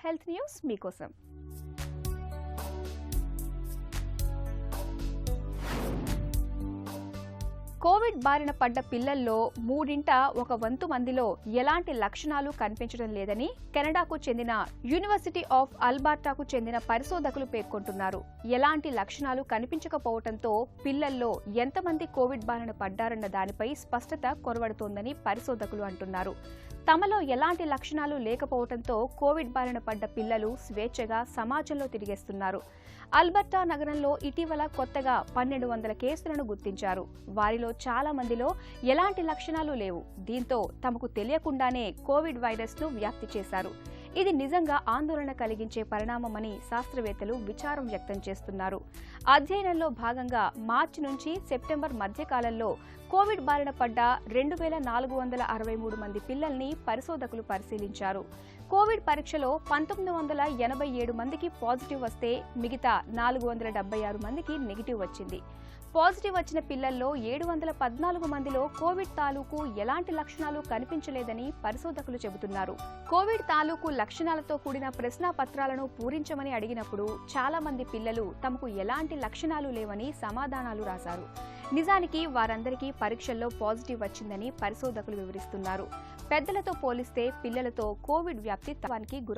Health news మీకోసం. Covid బారిన పడ్డ పిల్లల్లో మూడింట ఒక వంతు మందిలో ఎలాంటి లక్షణాలు కనిపించడం లేదని కెనడాకు చెందిన యూనివర్సిటీ ఆఫ్ అల్బర్టాకు చెందిన పరిశోధకులు పేర్కొంటున్నారు. ఎలాంటి లక్షణాలు కనిపించకపోవడంతో పిల్లల్లో ఎంతమంది కోవిడ్ బారిన పడ్డారన్న దానిపై స్పష్టత కొరవడుతోందని పరిశోధకులు అంటున్నారు. తమలో ఎలాంటి లక్షణాలు లేకపోవడంతో కోవిడ్ బారిన పడ్డ పిల్లలు స్వేచ్ఛగా సమాజంలో తిరిగేస్తున్నారు. అల్బర్టా నగరంలో ఇటీవల కొత్తగా 1200 కేసులను గుర్తించారు. వారిలో చాలా మందిలో ఎలాంటి లక్షణాలు లేవు. దీంతో తమకు తెలియకుండానే కోవిడ్ వైరస్ను వ్యాప్తి చేశారు. ఇది నిజంగా ఆందోళన కలిగించే పరిణామమని శాస్త్రవేత్తలు విచారం వ్యక్తం చేస్తున్నారు. అధ్యయనంలో భాగంగా మార్చి నుంచి సెప్టెంబర్ మధ్యకాలంలో కోవిడ్ బారిన పడ్డ 2463 మంది పిల్లల్ని పరిశోధకులు పరిశీలించారు. కోవిడ్ పరీక్షలో 1987 మందికి పాజిటివ్ వస్తే మిగతా 476 మందికి నెగిటివ్ వచ్చింది. పాజిటివ్ వచ్చిన పిల్లల్లో 714 మందిలో కోవిడ్ తాలూకు ఎలాంటి లక్షణాలు కనిపించలేదని పరిశోధకులు చెబుతున్నారు. కోవిడ్ తాలూకు లక్షణాలతో కూడిన ప్రశ్నాపత్రాలను పూరించమని అడిగినప్పుడు చాలా మంది పిల్లలు తమకు ఎలాంటి లక్షణాలు లేవని సమాధానాలు రాశారు. నిజానికి వారందరికీ పరీక్షల్లో పాజిటివ్ వచ్చిందని పరిశోధకులు వివరిస్తున్నారు. పెద్దలతో పోలిస్తే పిల్లలతో కోవిడ్ వ్యాప్తి తగ్గుతుంది.